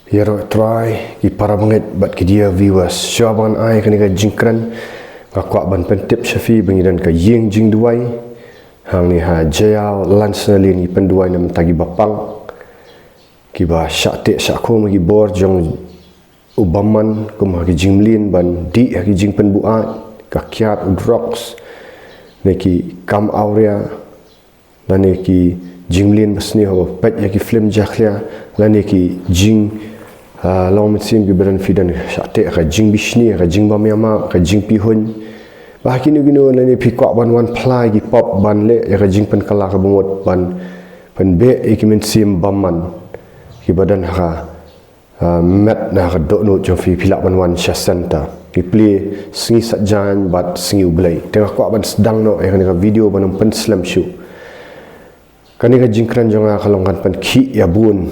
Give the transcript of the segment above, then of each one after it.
Ya try ki para banget bat ki dia viewers syaban ai kan ka jingkran ka kwa ban pentip syafi bengidan ka ying jing duai hang ni ha jaya lansali ni penduai nam tagi bapang ki ba syakte syakko magi bor jong ubaman kum ha ki jingmlin ban di ha ki jing penbuat ka kiat udrox neki kam aurea dan neki jingmlin basni ho pet ya ki film jakhlia lan neki jing long mesin ki beran fidan syakte ka jing bishni ka jing bamyama ka jing pihun bah kini gino lan ni pikwa ban wan plai ki pop ban le ya ka jing pen kala ka bungot ban pen be ki men sim baman ki badan ha met na ka do no jo fi pilak ban wan sha center ki play singi satjan bat singi ublai tengah kwa ban sedang no ya ka video ban pen slam show kani ka jingkran jonga kalongkan pen ki ya bun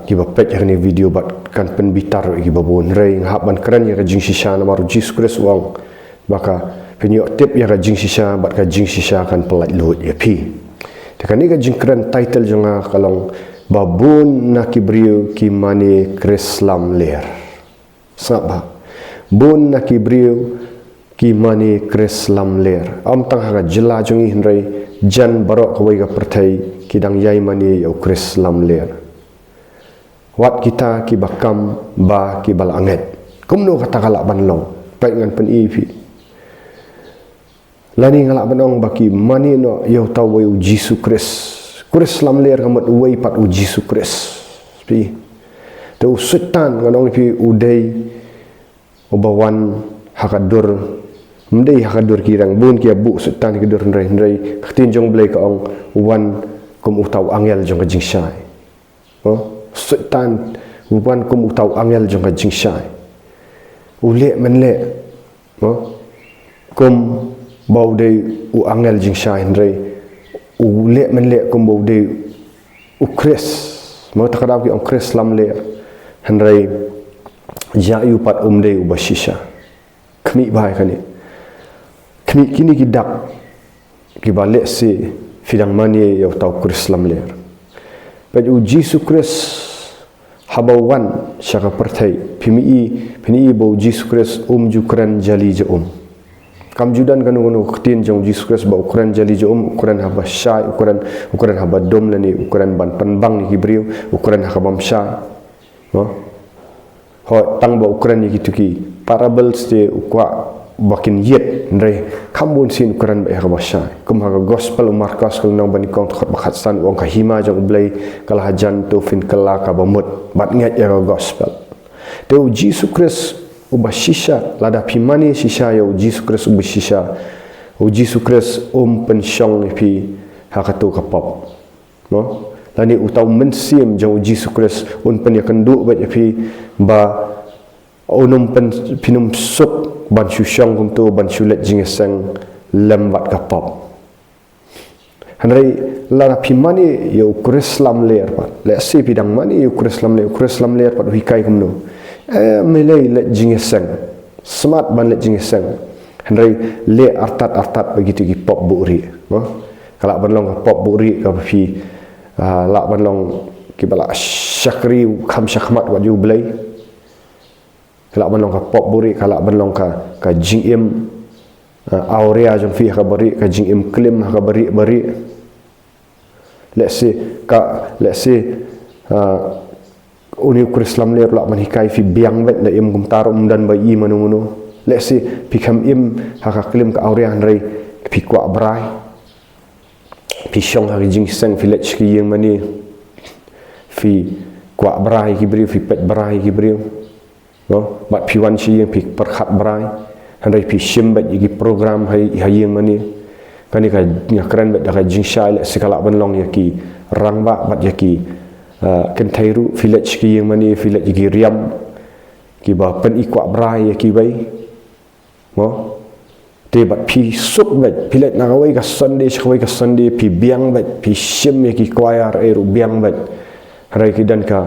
ki bapet ya ni video bat kan pen bitar ki babun rei ngap ban kran ya ka jing shisha na maru Jisu Khrist wang baka penyo tip ya ka jing shisha bat ka jing shisha kan pelat lut ya pi tekani ka jingkran title jonga kalong babun na kibriu ki mani Khrist lam ler sapa bun na kibriu ki mani Khrist lam ler am tang ha jela jongi hnrei jan barok kawai ka pertai kidang yai mani ya Khrist lam ler wat kita ki bakam ba ki bal anget kumno kata kalak banlong pai ngan pen ipi lani ngalak banong baki mani no yo taw way Jisu Khrist lam ler kamat Uwei pat Jisu Khrist pi te setan nganong pi udai obawan hakadur mdei hakadur kirang bun ki abu setan ki dur ndrai khatin jong blai ka ong wan kum utaw angel jong ka Jingshai setan wan kum utaw angel jong ka Jingshai ule menle kum bau dei u angel Jingshai ndrai ule menle kum bau dei u Khrist mau takadau ki ong Khrist lam le ndrai jayu pat dei u bashisha kmi bai kani kini kini kidak ki balik si fidang mani ya tahu Khrist lam ler baju Jisu Khrist habawan syaka pertai pimi bau Jisu Khrist jukran jali je kam judan kan ngono ketin jong Jisu Khrist ba ukuran jali je ukuran haba syai ukuran haba dom lani ukuran ban penbang ki briu ukuran habam syai ho tang ba ukuran ni kituki parables te ukwa bakin yet ndre kambun sin ukuran ba ha syai kum ha gospel markas kul nang bani kong thot bakhat san wong ka hima jong blai kala hajan to fin kala ka bamut bat ngat ya gospel te Jisu Khrist ubashisha lada pimani shisha ya Jisu Khrist ubashisha Jisu Khrist pensyong pi hakatu kapop no lani utaw mensim jong Jisu Khrist pen yakendu bat pi ba onum pen pinum sup ban syusyong kum tu ban syulet jingeseng lembat kapop hanrai lara pimani ya Khrist lam ler pat le si pidang mani ya Khrist lam ler pat hikai kumno melai let jingeseng smart ban let jingeseng hanrai le artat begitu ki pop buri kalak banlong pop buri ka pi lak banlong ki bala syakri kham syakmat wat yu blai kalak banlong ka pop buri kalak banlong ka jingim aurea jong fi ka bari ka jingim klim ka bari let's say uni Khrist lam ler lak manhikai fi biang bet la im gum tarum dan bai manu let's say pikam im ka klim ka aurea ndrai pi kwa brai pi syong ha jingseng fi lech ki yang mani fi kwa brai ki bri fi pet brai ki bri bat pi wan chi yang pi perkhat brai handai pi shim bat gi program hai yang mani kani ka ngakran bat ka Jingshai le sekala banlong ya ki rangba bat ya ki kentairu village ki yang mani village gi riam ki ba pen ikwa brai ya ki bai te bat pi sup bat pilet na kawai ka Sunday pi biang bat pi shim ya ki choir eru biang bat harai ki dan ka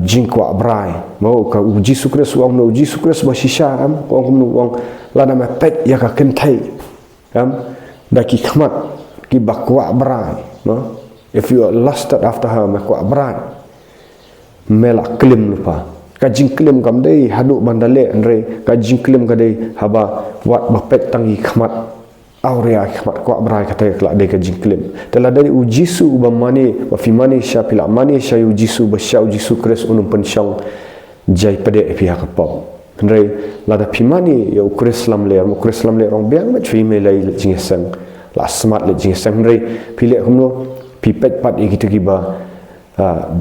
jingkwa brai mau ka Jisu Khrist wang no Jisu Khrist ba shisha am wang lana ma pet ya ka kentai daki khamat ki bakwa brai if you are lusted after her ma kwa brai melak klim lupa ka jing klim kam dei hadu bandale andre ka jing klim ka dei haba wat bapet tangi khmat aurea khmat kwa brai kata kelak dei ka jing klim telah dari Jisu ba mani wa fi mani sya pila mani sya Jisu ba sya Jisu Khrist unum pensyong jai pade pihak pop andre lada pimani ya Khrist lam ler mo Khrist lam ler rong biang ma chui me lai jing sang la smart le jing sang andre pilek kumno pipet pat gitu giba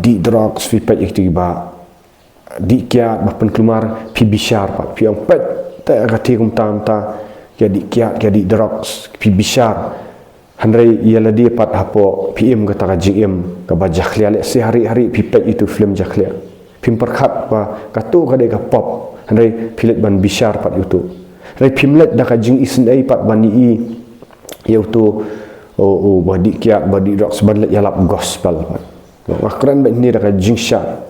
di drugs pipet gitu giba di kiat bahkan keluar pi bishar pak pi ang pet tak kati kum tam ta ya di kiat ya di drugs pi bishar handai ialah dia pat hapo pm kata ka jim ka bajak lia le sehari-hari pi pet itu film jaklia pim perkhat pa katu ka de ka pop handai pilet ban bishar pat itu handai pimlet da ka jing isen ai pat ban i ya tu badi kiat badi drugs ban le yalap gospel pat akran ba ni da ka Jingshai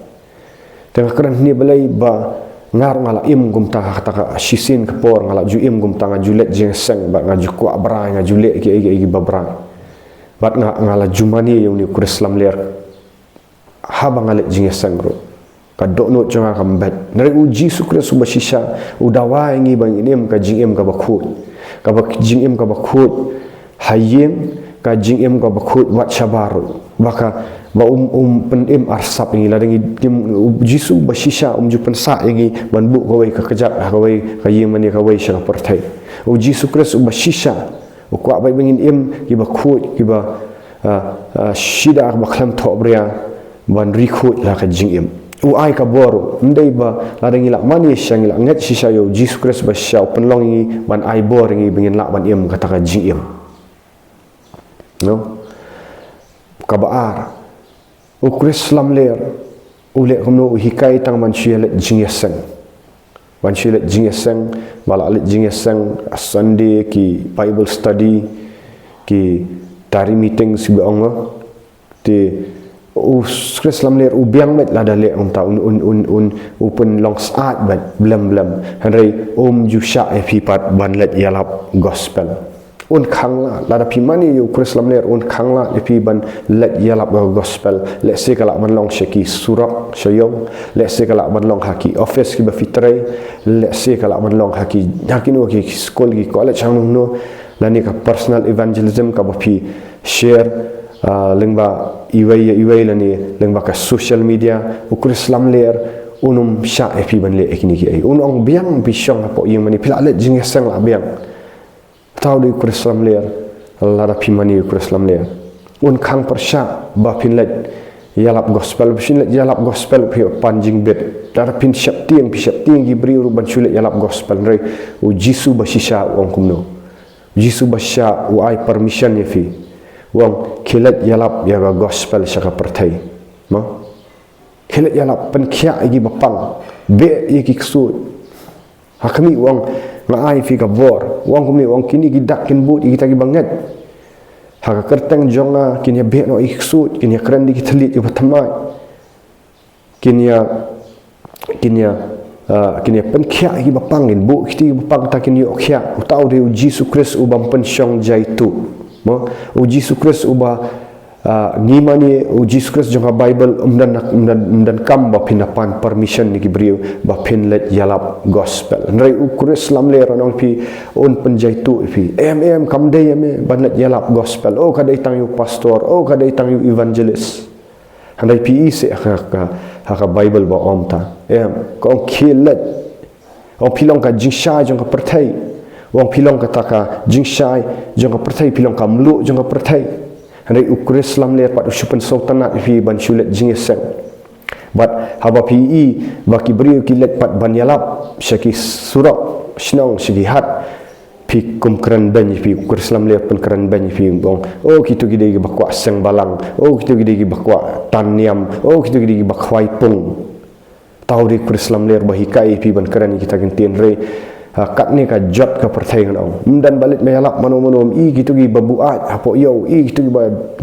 tengah keran ni balai ba ngar ngala im gum ta kata shisin kepor ngala ju im gum ta ngajulet jingseng ba ngaju kwa bra ngajulet ki babra bat ngala jumani yang ni Khrist lam ler ha ba ngalet jingseng ro ka dokno jonga kambet nari Jisu Khrist ba shisha udawa ngi bang inim ka jingim ka bakhut ka ba jingim ka bakhut hayim ka jingim ka bakhut wat shabaru baka ba penim arsap ini ladang Jisu bashisha ju pensa ini banbu kawai ka kejap kawai ka yemani kawai sya pertai Jisu Khrist bashisha kwa bai bengin im ki ba khut ki ba shida ba khlam tho bria ban rikhut la ka jing im ai ka bor ndai ba ladang ila mani sya ila ngat shisha yo Jisu Khrist basha penlong ini ban ai bor ini bengin la ban im kata ka jing im no kabar Khrist lam ler ule kumno hikai tang manusia let jingeseng manusia let jingeseng bala let jingeseng Sunday ki Bible study ki tari meeting si beong ti Khrist lam ler ubiang met la dale unta open long saat bat blam hanrai ju sha epipat ban let yalap gospel khangla lada pimani yu Khrist lam ler khangla lepi ban let yalap gospel let se kala ban long shaki surak shayong let se kala ban long haki office ki ba fitre let se kala ban long haki yakino ki school ki college hang no lani ka personal evangelism ka ba pi share lengba Uwei lani lengba ka social media Khrist lam ler unum sha epi ban le ekini ki ai unong biang bisong apo yung mani pila let jingesang la biang tahu di Khrist lam ler lara pimani Khrist lam ler khang persya ba pinlet yalap gospel pinlet yalap gospel pi panjing bet lara pin syap tiang gi beri uruban sulet yalap gospel rei Jisu bashisha wong kumno Jisu basha ai permission ye fi wong kilet yalap ya gospel syaka pertai ma kilet yalap penkhia gi bapang be ye ki ksut hakami wong ngai fi ka bor wong kumni wong kini gidak kin but kita gi banget ha kerteng jonga kini be no iksut kini keren di kitlit i batamai kini penkhia gi bapangin bu kiti bapang ta kini okhia utau de Jisu Khrist ubam pensyong jaitu mo Jisu Khrist uba ngimani Jisu Khrist jonga Bible dan kam ba pinapan permission ni gibriu ba pinlet yalap gospel nrai Khrist lam ler nong pi penjaitu pi kam dei banlet yalap gospel kadai tang yu pastor kadai tang yu evangelist handai pi se ha Bible ba omta ko kilet pilong ka Jingshai jonga pertai wong pilong ka taka Jingshai jonga pertai pilong ka mlu jonga pertai handai Khrist lam ler pat usupan sultanat fi ban sulet jingeseng bat haba pi baki beri kilet pat ban yalap syaki surak snong syaki hat pi kum keren ben pi Khrist lam ler pen keren ben fi bong kitu gide gi bakwa seng balang kitu gide gi bakwa taniam kitu gide gi bakwai pung tau di Khrist lam ler bahikai pi ban keren kita gentien re kat ni ka jot ka pertai ngau dan balik mayalap mano gitu gi babuat apo yo gitu gi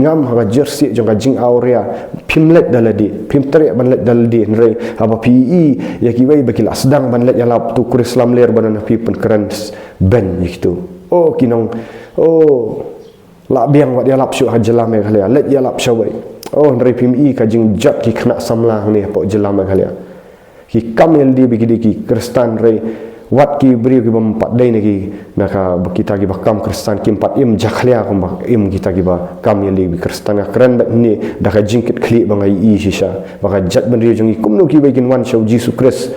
ngam ha jersey jong ka jing aurea pimlet daladi pimtre banlet daladi nrei apa pi ya ki wei bakila sedang banlet yalap tu Khrist lam ler banan pi pen keren ben gitu kinong la biang wat yalap syu ha jelam me khalia let yalap syawai Oh dari PMI ka jing jat ki kena samlang ni apa jelam kali ki kamel di bigi ki Kristan rei wat ki beri ki bampat dai ni ki naka kita ki bakam Kristan ki 4 im jaklia ko bak im kita ki ba kam yeli bi Kristan keren ni da ka jingkit kli bangai I shisha baka jat benri jongi kumno ki begin wan show Jisu Khrist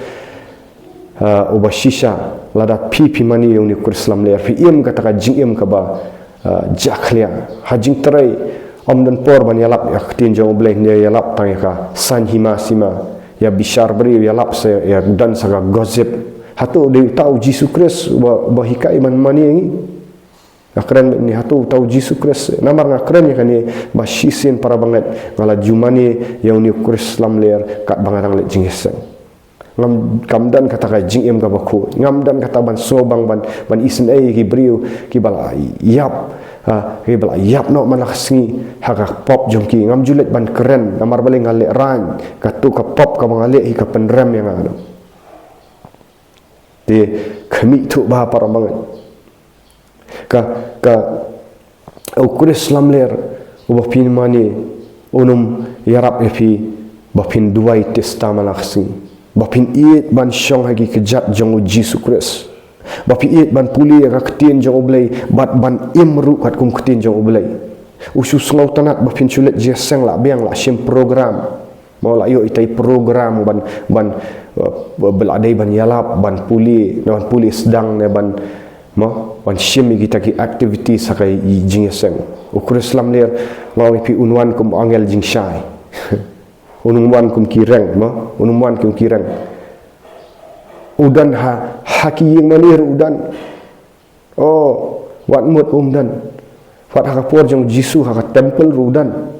oba shisha lada pipi mani yang ni Krislam le fi im kata ka jing im ka ba jaklia hajing terai om dan por ban yalap ya tin jong bleh ni yalap tang ka san hima sima ya bishar beri yalap se ya dan saga gosip Hato dia tahu Jisu Khrist bahikai man mani ini. Akren ni Hato tahu Jisu Khrist. Namar ngakren ya kan ni basisin para banget ngala jumani yang ni Krislam ler kat bangarang le Jingshai. Ngam kamdan kata ka jing em ka baku. Ngamdan kata ban sobang ban isen ai ki briu ki bala yap ki bala yap no malaksingi haka pop jongki ngam julet ban keren namar bale ngale ran katu ka pop ka bangale hi ka penrem yang ada. Dia kami tu bah para banget. Ka Krislam ler ubah pin mani unum yarap epi bapin duai testa malaksi. Bapin iet ban syong hagi kejat jong Jisu Khrist. Bapin iet ban puli ka ketin jong oblei ban imru kat kum ketin jong oblei. Usus ngau tanat bapin chulet jeseng la biang la sim program. Mau la yo itai program ban beladai ban yalap ban puli sedang ne ban shimi kita ki activity sakai Jingshai Krislam ler lawi pi unwan kum angel Jingshai unwan kum kirang unwan kum kirang udan haki yang manir udan oh wat mut dan wat hakapor jong Jisu hak temple udan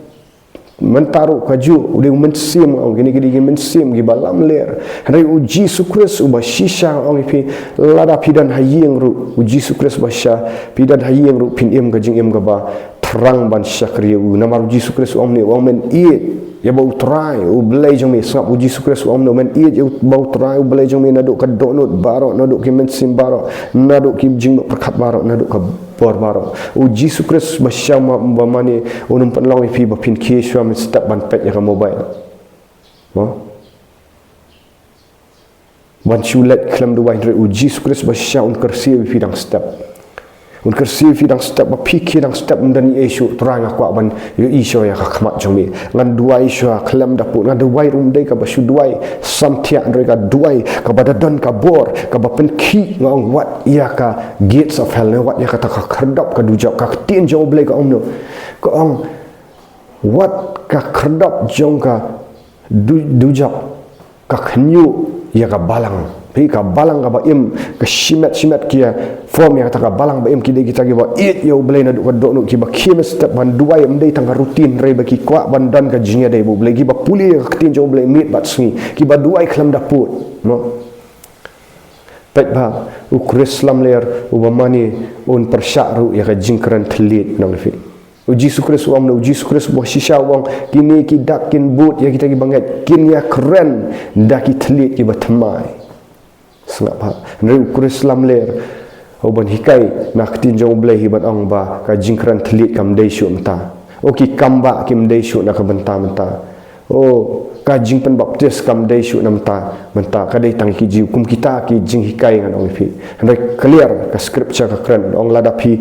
mentaruh kaju udah mensim orang gini mensim di balam ler hari Jisu Khrist ubah shisha orang pi lada pidan hayeng ru Jisu Khrist basya pidan hayeng ru pin im gajing im gaba terang ban syakri namar Jisu Khrist om ni orang men iet ya bau try belai jong mi sap Jisu Khrist om no men iet bau try belai jong mi naduk ka donut baro naduk ki mensim baro naduk ki jing perkat baro naduk ka baro Jisu Khrist basya mani unum penlang pi bapin keswa men step ban pet ya mobile ban chulet klam du wain Jisu Khrist basya un kersi pi dang step un kersi pi dang step bapiki dang step dan Yesu terang aku ban Yesu ya khmat jomi ngan duai Yesu klam dapu ngan duai rum dei ka basu duai samtia mereka duai ka badadan ka bor ka bapen ki ngong wat ia ka gates of hell wat ia kata ka kerdap ka dujak ka tin jong blai ka omno ka ong wat ka kerdap jong ka dujak ka khnyu ia ka balang pi ka balang ka ba im ka shimet kia form yang kata ka balang ba im ki kita ki ba it yo blai na duk dok ki ba kim step ban duai mdei tang rutin rei ba ki kwa ban dan ka jinya dei bu blai ki ba puli ka tin jong blai mit bat sni ki ba duai klam daput pet ba Krislam ler ubamani un persyaru ya ka jingkran telit nang fi Jisu Khrist wang Jisu Khrist bo shisha wang kini ki dakin but ya kita ki banget kin ya keren daki telit ki ba temai sengap ha neu Krislam ler oban hikai nak tin jong blai hibat ong ba ka jingkran telit kam dei syu mta oki kamba kim dei syu nak benta ka jing pen baptis kam dei syu namta menta ka dei tang ki ji kum kita ki jing hikai ngan ong fi handai clear ka scripture ka keren ong lada pi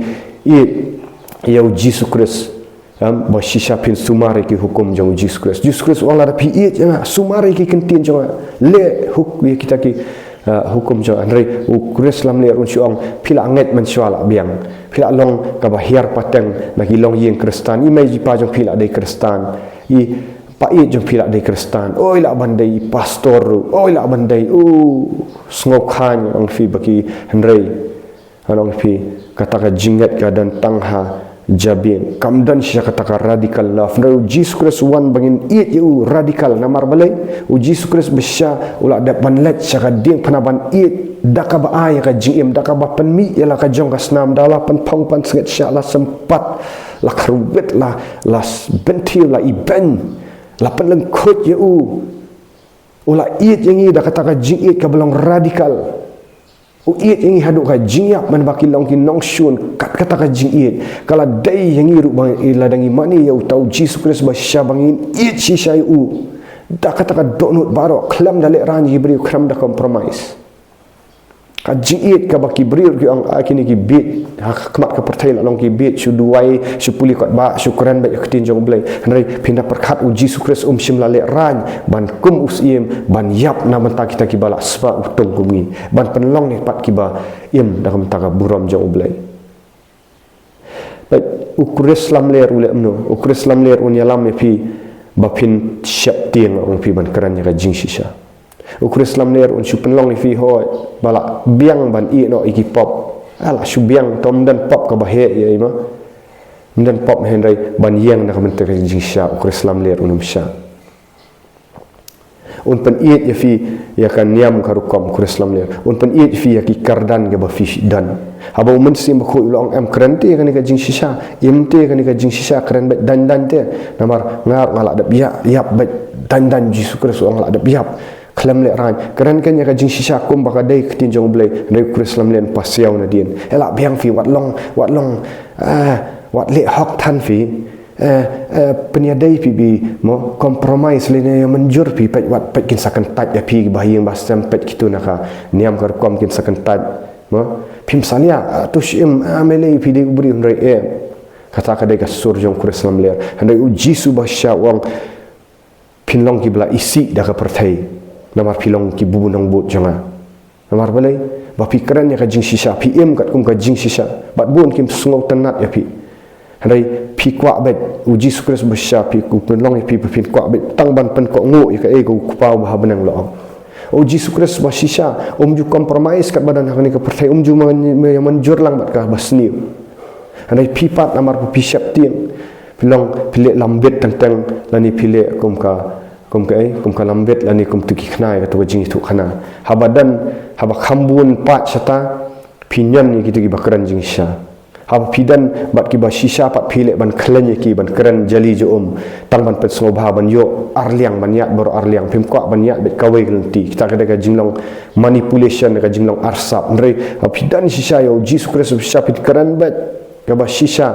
yau Jisu Khrist ba shisha pin sumari ki hukum jong Jisu Khrist ong lada pi sumari ki kentin jong le huk kita ki hukum jong andrei Krislam le run syong pila anget men syala biang pila long ka bahir pateng bagi long yeng Kristan i mai jipa jong pila dei Kristan i pa i jong pila dei Kristan oi la bandai pastor oi la bandai snokhan ang fi bagi andrei anong fi kata ka jingat ka dan tangha jabin kamdan sya kata ka radical love no Jisu Khrist wan bangin it you radical namar balai Jisu Khrist besya ula dat ban let sya ka ding panaban it daka ba ay ka jingim daka ba penmi yala ka jong ka snam dala pan pang pan senget sya la sempat la kruwet la bentil la iben la penlengkut ula it yang i da kata ka jing it ka belong radikal Iit yang haduk ka jingyap man baki long ki nong shun kat kata ka jing iit kala dai yang iru bang iladangi mani yau tau Jisu Khrist ba syabangin iit si syai u da kata ka donut baro klam dale ranji beri kram da compromise ka jing iit ka baki beri ki ang akini ki bit hakmat ka pertai long ki bit su duai su puli kot ba syukuran ba yaktin jong blai hanai pindah perkat u Jisu Khrist shim lale ran ban kum usim ban yap na menta kita ki bala spa utung kumi ban penlong ni pat ki ba im da kam taka buram jong blai baik ukur Islam ler ule amno ukur Islam ler un yalam me pi bapin syap tiang ong pi ban keran ka jing shisha ukur Islam ler un su penlong ni fi hoi bala biang ban i no iki pop ala su biang tom dan pop ka bahe ya ima dan pop hendai ban yang na kam taka jing sha ukur Islam ler unum sha un pen iet ya fi ya kan niam karukom ukur Islam ler un pen iet fi ya ki kardan ga ba fi dan haba umen sim ko ulong am krante kan ka jing shisha imte kan ka jing shisha kran ba dan te namar ngar ngala da biya yap ba dan Jisu Khrist ngala da biap klam le ran kran kan ya ka jing shisha kum ba ka dai ktin jong blai dai Islam len pasiau na din ela biang fi wat long wat le hok tan fi penyadai pi bi mo compromise le ne menjur pi pet wat pet kin sakan tat ya pi bahayang basam pet kitu naka niam kar kom kin sakan tat mo pim salia tu shim amele pi de buri ndai kata ka de ka surjong Islam ler handai u Jisu basya wang pinlong ki bla isi da ka pertai namar pilong ki bubunang but janga namar balai ba pikiran ya ka jing shisha pi kat kum ka jing shisha bat bun kim sungau tenat ya pi handai pi kwa bet u Jisu Khrist basya pi ku penlong pi pin kwa bet tang ban pen ko ngu ya ka ku pau ba benang lo o Jisu Khrist basisha ju compromise kat badan hakni ka pertai ju manjur lang bat ka basni handai pi pat namar pi syap tiang pilong pilek lambet tentang lani pilek kum ka lambet lani kum tu kiknai ka tu jing tu khana habadan haba khambun pat sata pinyan ni kitu ki bakran jing sha haba pidan bat ki basisha pat pilek ban klan ki ban kran jali jo tang ban pet sobha ban yo arliang ban yat bor arliang pim kwa ban yat bet kawai kelenti kita kada ka jinglong manipulation ka jinglong arsap ndre pidan shisha yo Jisu Khrist shisha pit kran bet ka basisha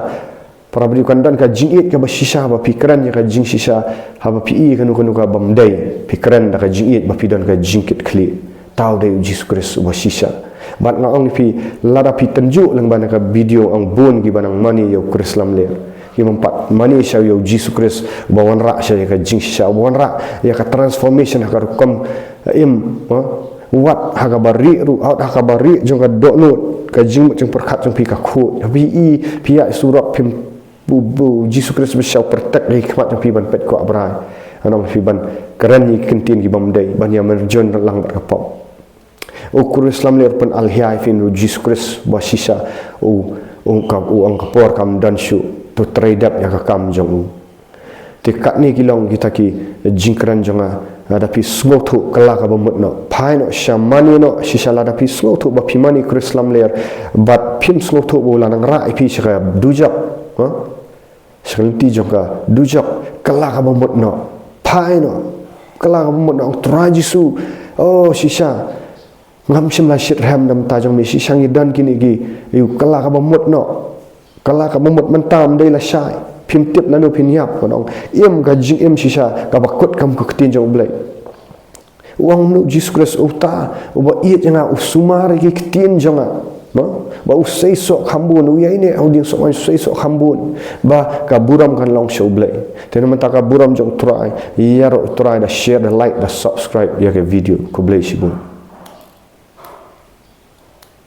para beri kandan ka jingit ka basisha ba pikiran ya ka jing shisha haba pi kanu ka bamdai pikiran da ka jingit ba pidan ka jingkit kli tau dai Jisu Khrist basisha bat ngaong pi lada pi tenjuk lang bana ka video ang bun gi banang mani yo Islam le ki mempat mani sha yo Jisu Khrist bawan ra sha ka jing shisha bawan ra ya ka transformation ka kom wat haka bari ru out haka bari jong ka donut ka jing jong perkat jong pi ka khut bi pia surat pim bu Jisu Khrist bersau pertek dari hikmat yang piban pet ko abrai anong piban keren ni kentin ki bamdai ban ya merjon lang bat kapop ukur Islam ler pen alhiai fin Jisu Khrist basisa ang kapor kam dan syu tu tradap ya kam jong tikat ni kilong kita ki jingkran jonga ada pi slotu kala ka bamut no pai no shamani no shishala ada pi slotu ba pimani Islam ler bat pim slotu bola nang ra pi sha dujak sekeliti jongka dujak kelak abamut no pai no kelak abamut no tra Jisu shisha ngam shimla shit ram dam tajong mi shisang dan kini gi yu kelak abamut no kelak abamut mentam dei la shai pim tip lanu pin yap konong im ga jing im shisha ka bakut kam ko ketin jong blai wang nu Jisu Khrist uta uba iet nga usumar gi ketin jonga ba usai sok hambun uya ini au dia sok usai sok hambun ba ka buram kan long show blai tena menta ka buram jong try ya ro try da share da like da subscribe ya ke video ko blai shibu